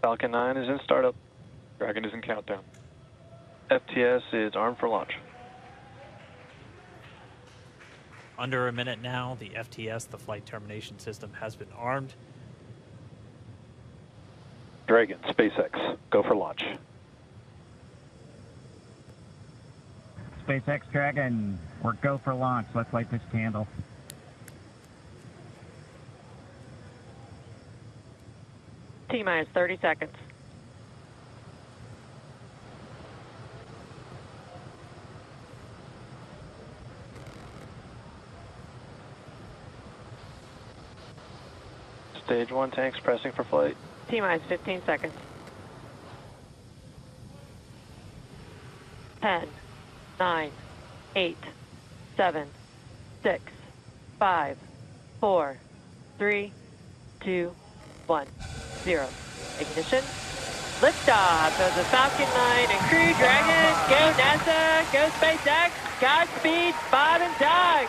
Falcon 9 is in startup. Dragon is in countdown. FTS is armed for launch. Under a minute now, the FTS, the flight termination system, has been armed. Dragon, SpaceX, go for launch. SpaceX Dragon, we're go for launch. Let's light this candle. T-minus 30 seconds. Stage 1 tanks pressing for flight. T-minus 15 seconds. 10, 9, 8, 7, 6, 5, 4, 3, 2, 1, 0. Ignition. Liftoff of the Falcon 9 and Crew Dragon. Go NASA, go SpaceX, Godspeed, Bob and Doug.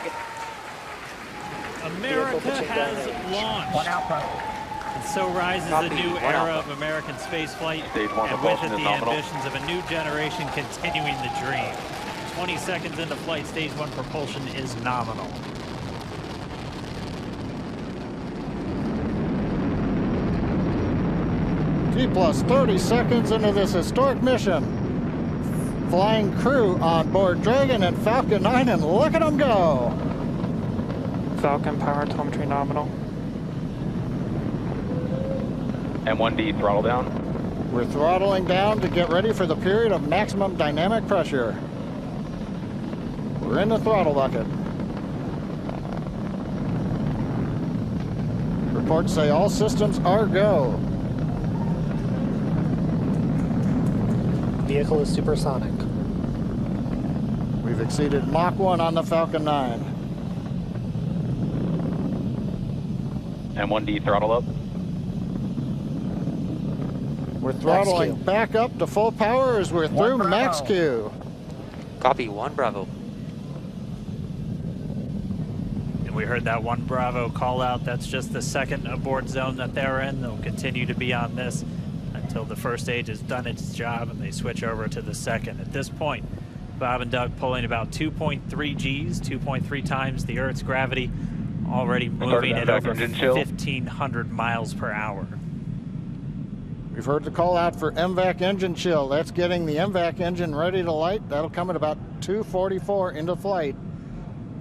America has launched. One Alpha. And so rises a new era of American spaceflight, and with it the ambitions of a new generation continuing the dream. 20 seconds into flight, stage 1 propulsion is nominal. T plus 30 seconds into this historic mission. Flying crew on board Dragon and Falcon 9, and look at them go. Falcon power telemetry nominal. M1D throttle down. We're throttling down to get ready for the period of maximum dynamic pressure. We're in the throttle bucket. Reports say all systems are go. Vehicle is supersonic. We've exceeded Mach 1 on the Falcon 9. M1D throttle up. We're throttling back up to full power as we're through max Q. Copy, 1 Bravo. And we heard that 1 Bravo call out. That's just the second abort zone that they're in. They'll continue to be on this until the first stage has done its job and they switch over to the second. At this point, Bob and Doug pulling about 2.3 Gs, 2.3 times the Earth's gravity, already moving at over 1,500 miles per hour. We've heard the call out for MVAC engine chill. That's getting the MVAC engine ready to light. That'll come at about 2:44 into flight.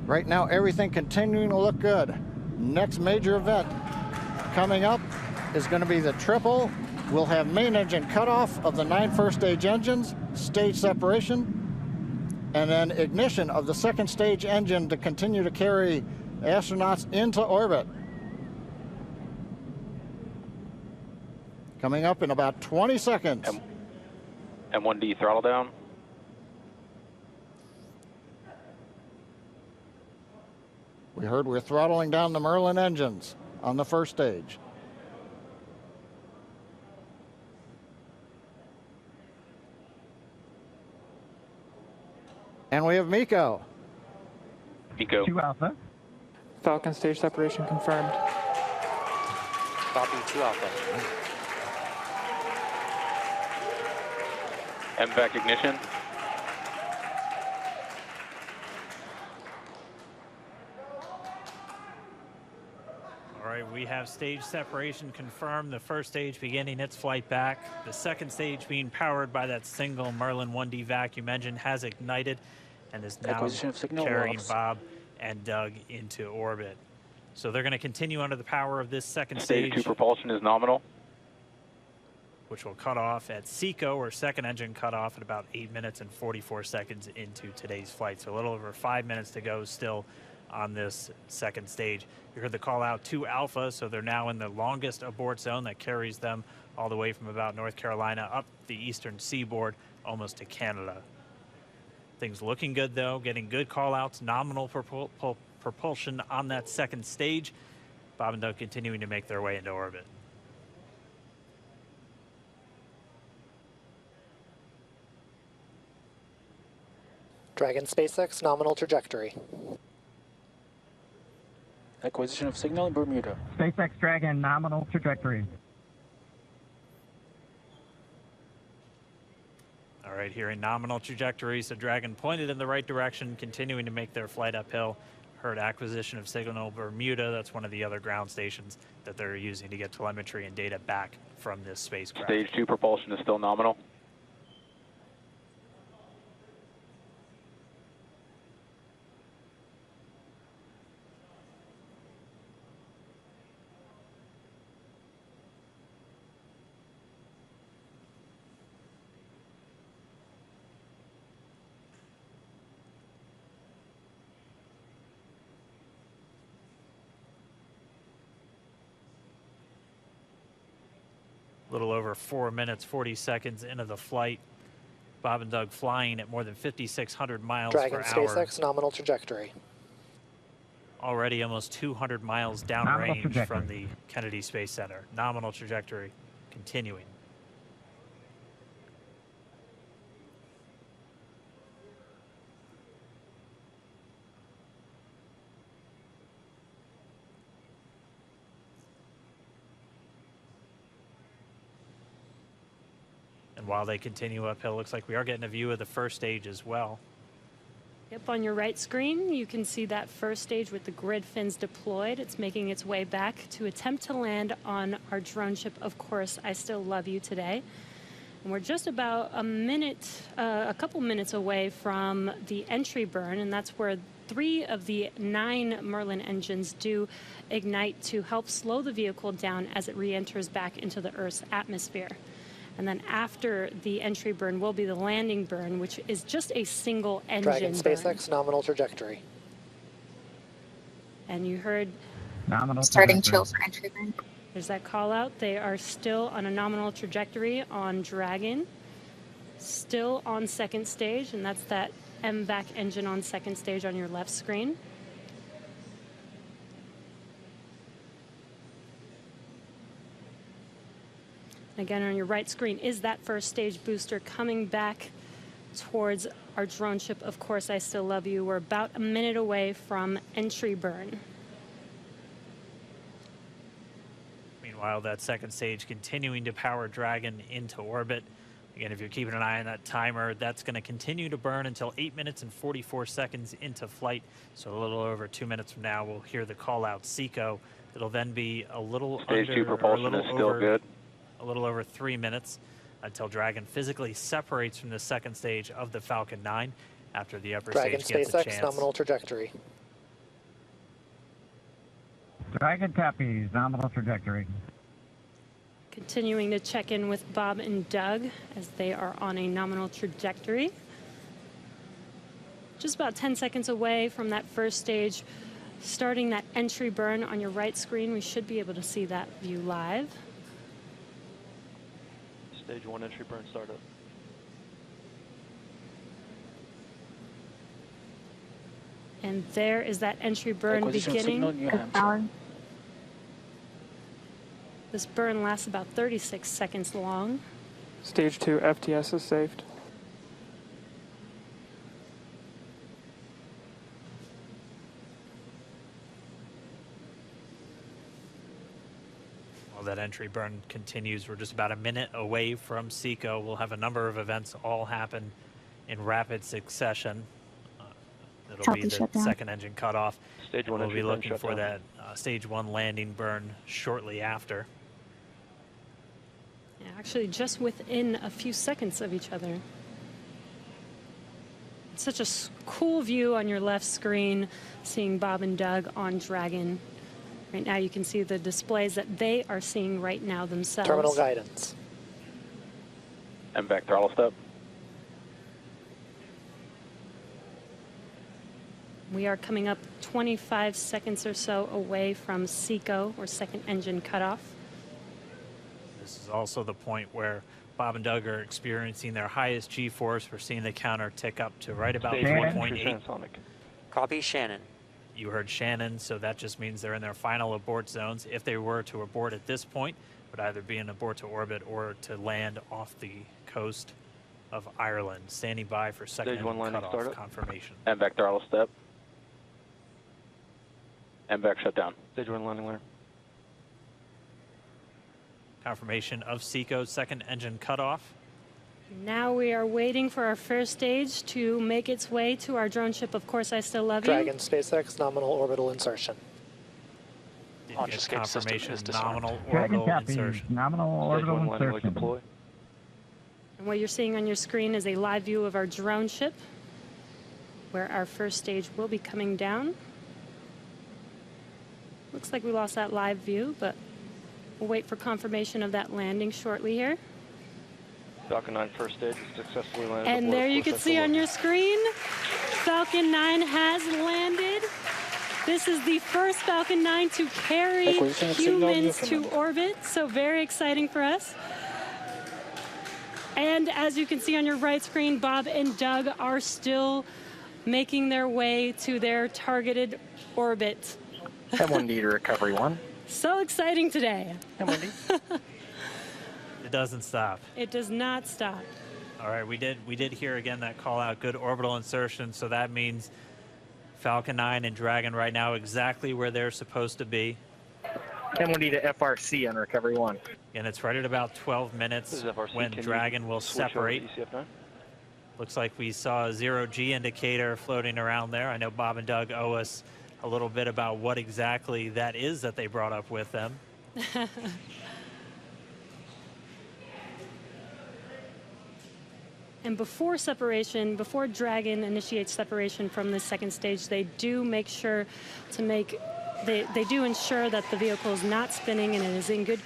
Right now, everything continuing to look good. Next major event coming up is going to be the triple. We'll have main engine cutoff of the 9 first stage engines, stage separation, and then ignition of the second stage engine to continue to carry astronauts into orbit. Coming up in about 20 seconds. M1D throttle down. We heard we're throttling down the Merlin engines on the first stage. And we have MECO. MECO. 2 Alpha. Falcon stage separation confirmed. Copy, 2 Alpha. MVAC ignition. All right, we have stage separation confirmed. The first stage beginning its flight back. The second stage being powered by that single Merlin 1D vacuum engine has ignited and is now carrying Bob and Doug into orbit. So they're going to continue under the power of this second stage. Stage 2 propulsion is nominal. Which will cut off at SECO, or second engine cutoff, at about 8 minutes and 44 seconds into today's flight. So a little over 5 minutes to go still on this second stage. You heard the call out 2 Alpha, so they're now in the longest abort zone that carries them all the way from about North Carolina up the eastern seaboard almost to Canada. Things looking good though, getting good call outs, nominal propulsion on that second stage. Bob and Doug continuing to make their way into orbit. Dragon SpaceX nominal trajectory. Acquisition of signal in Bermuda. SpaceX Dragon nominal trajectory. All right, here in nominal trajectory, so Dragon pointed in the right direction, continuing to make their flight uphill. Heard acquisition of signal Bermuda. That's one of the other ground stations that they're using to get telemetry and data back from this spacecraft. Stage 2 propulsion is still nominal. A little over 4 minutes, 40 seconds into the flight. Bob and Doug flying at more than 5,600 miles Dragon per hour. SpaceX nominal trajectory. Already almost 200 miles downrange from the Kennedy Space Center. Nominal trajectory continuing. And while they continue uphill, looks like we are getting a view of the first stage as well. Yep, on your right screen, you can see that first stage with the grid fins deployed. It's making its way back to attempt to land on our drone ship, Of Course, I Still Love You today. And we're just about a couple minutes away from the entry burn, and that's where 3 of the 9 Merlin engines do ignite to help slow the vehicle down as it re-enters back into the Earth's atmosphere. And then after the entry burn will be the landing burn, which is just a single engine Dragon burn. SpaceX nominal trajectory. And you heard Nominal starting trajectory. chill for entry burn. there's that call out. They are still on a nominal trajectory on Dragon, still on second stage, and that's that MVAC engine on second stage on your left screen. Again, on your right screen is that first stage booster coming back towards our drone ship, Of Course, I Still Love You. We're about a minute away from entry burn. Meanwhile, that second stage continuing to power Dragon into orbit. Again, if you're keeping an eye on that timer, that's going to continue to burn until 8 minutes and 44 seconds into flight. So a little over 2 minutes from now, we'll hear the call out SECO. It'll then be a little Stage 2 under, propulsion is still good. A little over 3 minutes until Dragon physically separates from the second stage of the Falcon 9 after the upper Dragon stage gets a SpaceX chance. nominal trajectory. Dragon copies, nominal trajectory. Continuing to check in with Bob and Doug as they are on a nominal trajectory. Just about 10 seconds away from that first stage, starting that entry burn on your right screen. We should be able to see that view live. Stage 1 entry burn startup. And there is that entry burn beginning. This burn lasts about 36 seconds long. Stage 2 FTS is saved. While that entry burn continues, we're just about a minute away from SECO. We'll have a number of events all happen in rapid succession. It'll be the second engine cutoff. Stage 1 we'll be entry burn looking for shutdown. that stage 1 landing burn shortly after. Yeah, actually, just within a few seconds of each other. It's such a cool view on your left screen, seeing Bob and Doug on Dragon. Right now, you can see the displays that they are seeing right now themselves. Terminal guidance. MVAC throttle step. We are coming up 25 seconds or so away from SECO, or second engine cutoff. This is also the point where Bob and Doug are experiencing their highest G-force. We're seeing the counter tick up to right about Stage 1 1.8. transonic. Copy Shannon. You heard Shannon, so that just means they're in their final abort zones. If they were to abort at this point, it would either be an abort to orbit or to land off the coast of Ireland. Standing by for second Stage 1 engine landing cutoff startup. confirmation. MVAC throttle step. MVAC shutdown. Stage 1 landing layer. Confirmation of SECO's second engine cutoff. Now we are waiting for our first stage to make its way to our drone ship. Of course, I still love you. Dragon SpaceX nominal orbital insertion. Launch escape confirmation nominal Dragon orbital copy. insertion. Nominal orbital insertion. Deploy. And what you're seeing on your screen is a live view of our drone ship, where our first stage will be coming down. Looks like we lost that live view, but we'll wait for confirmation of that landing shortly here. Falcon 9 first stage successfully landed. And there you can see on your screen, Falcon 9 has landed. This is the first Falcon 9 to carry humans to orbit, so very exciting for us. And as you can see on your right screen, Bob and Doug are still making their way to their targeted orbit. M1D to recovery 1. So exciting today. M1D. It doesn't stop. It does not stop. All right, we did hear again that call out, good orbital insertion, so that means Falcon 9 and Dragon right now exactly where they're supposed to be. M1D to FRC on recovery 1. And it's right at about 12 minutes when Dragon will separate. Looks like we saw a 0G indicator floating around there. I know Bob and Doug owe us a little bit about what exactly that is that they brought up with them. And before separation, before Dragon initiates separation from the second stage, they do make sure to make, they do ensure that the vehicle is not spinning and it is in good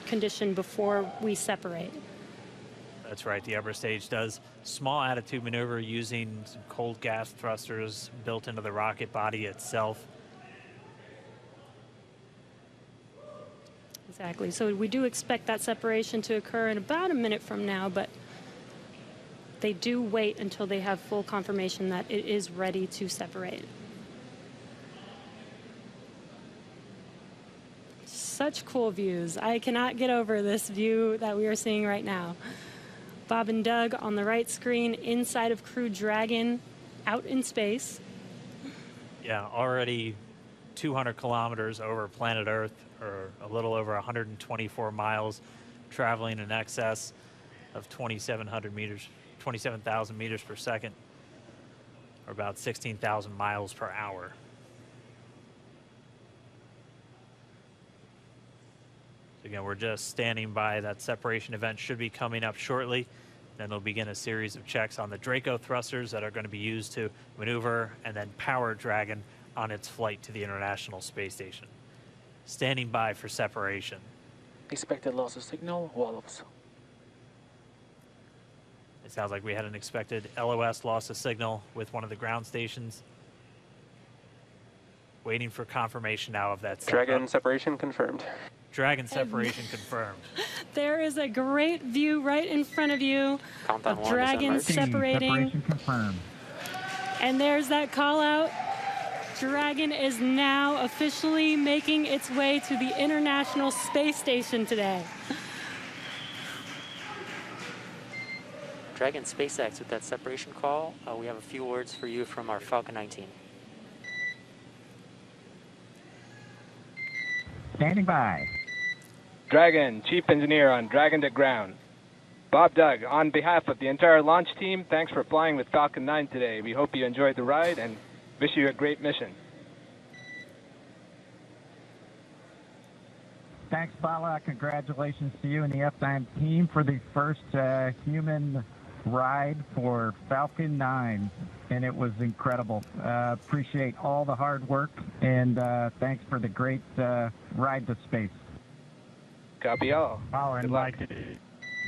condition before we separate. That's right, the upper stage does small attitude maneuver using some cold gas thrusters built into the rocket body itself. Exactly, so we do expect that separation to occur in about a minute from now, but they do wait until they have full confirmation that it is ready to separate. Such cool views. I cannot get over this view that we are seeing right now. Bob and Doug on the right screen, inside of Crew Dragon, out in space. Yeah, already 200 kilometers over planet Earth, or a little over 124 miles, traveling in excess of 2,700 meters. 27,000 meters per second, or about 16,000 miles per hour. So again, we're just standing by. That separation event should be coming up shortly. Then they'll begin a series of checks on the Draco thrusters that are going to be used to maneuver and then power Dragon on its flight to the International Space Station. Standing by for separation. Expected loss of signal, Wallops. It sounds like we had an expected LOS loss of signal with one of the ground stations. Waiting for confirmation now of that. Dragon separation confirmed. Dragon separation confirmed. There is a great view right in front of you of Dragon separating. Separation confirmed. And there's that call out. Dragon is now officially making its way to the International Space Station today. Dragon SpaceX with that separation call. We have a few words for you from our Falcon 19. Standing by. Dragon, Chief Engineer on Dragon to ground. Bob Doug, on behalf of the entire launch team, thanks for flying with Falcon 9 today. We hope you enjoyed the ride and wish you a great mission. Thanks, Bala. Congratulations to you and the F9 team for the first human ride for Falcon 9, and it was incredible. Appreciate all the hard work, and thanks for the great ride to space. Copy all. Oh, and Mike,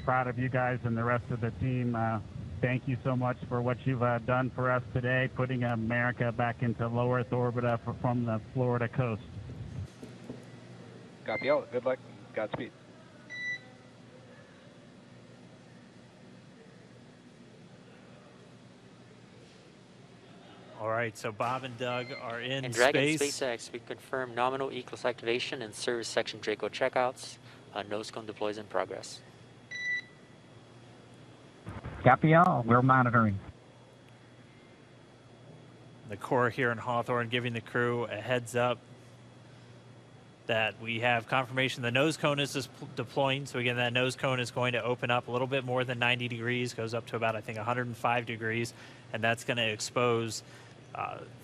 proud of you guys and the rest of the team. Thank you so much for what you've done for us today, putting America back into low Earth orbit from the Florida coast. Copy all. Good luck. Godspeed. All right, so Bob and Doug are in And Dragon space. SpaceX, we confirm nominal E-class activation and service section Draco checkouts. Nose cone deploys in progress. Copy all. We're monitoring. The Corps here in Hawthorne giving the crew a heads up that we have confirmation the nose cone is deploying. So again, that nose cone is going to open up a little bit more than 90 degrees, goes up to about, I think, 105 degrees, and that's going to expose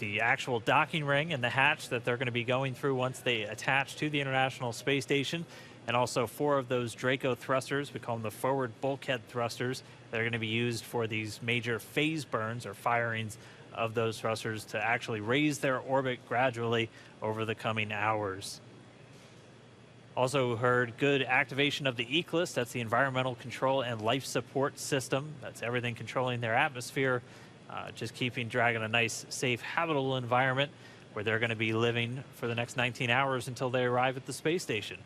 the actual docking ring and the hatch that they're going to be going through once they attach to the International Space Station, and also 4 of those Draco thrusters, we call them the forward bulkhead thrusters, that are going to be used for these major phase burns or firings of those thrusters to actually raise their orbit gradually over the coming hours. Also heard good activation of the ECLSS, that's the Environmental Control and Life Support System. That's everything controlling their atmosphere, just keeping Dragon a nice, safe, habitable environment where they're going to be living for the next 19 hours until they arrive at the space station.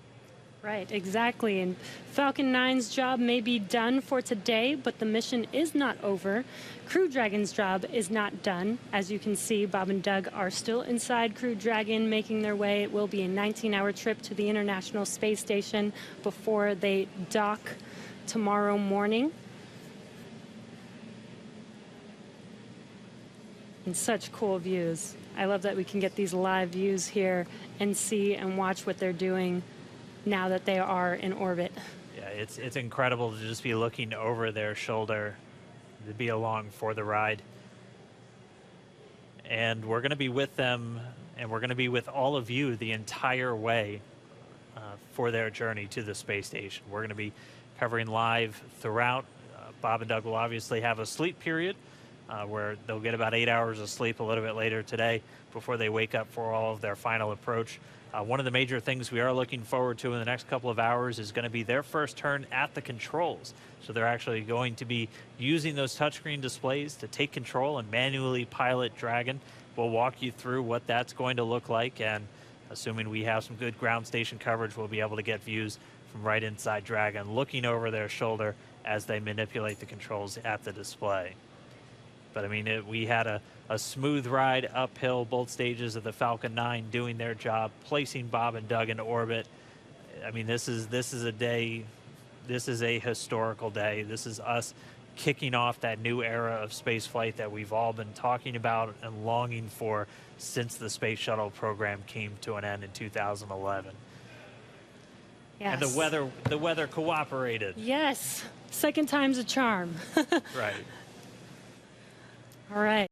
Right, exactly. And Falcon 9's job may be done for today, but the mission is not over. Crew Dragon's job is not done. As you can see, Bob and Doug are still inside Crew Dragon, making their way. It will be a 19-hour trip to the International Space Station before they dock tomorrow morning. And such cool views. I love that we can get these live views here and see and watch what they're doing now that they are in orbit. Yeah, it's incredible to just be looking over their shoulder, to be along for the ride. And we're going to be with them, and we're going to be with all of you the entire way for their journey to the space station. We're going to be covering live throughout. Bob and Doug will obviously have a sleep period where they'll get about 8 hours of sleep a little bit later today before they wake up for all of their final approach. One of the major things we are looking forward to in the next couple of hours is going to be their first turn at the controls. So they're actually going to be using those touchscreen displays to take control and manually pilot Dragon. We'll walk you through what that's going to look like, and assuming we have some good ground station coverage, we'll be able to get views from right inside Dragon, looking over their shoulder as they manipulate the controls at the display. But I mean, we had a smooth ride uphill, both stages of the Falcon 9 doing their job, placing Bob and Doug into orbit. I mean, this is a day, this is a historical day. This is us kicking off that new era of space flight that we've all been talking about and longing for since the Space Shuttle program came to an end in 2011. Yes. And the weather cooperated. Yes, second time's a charm. Right. All right.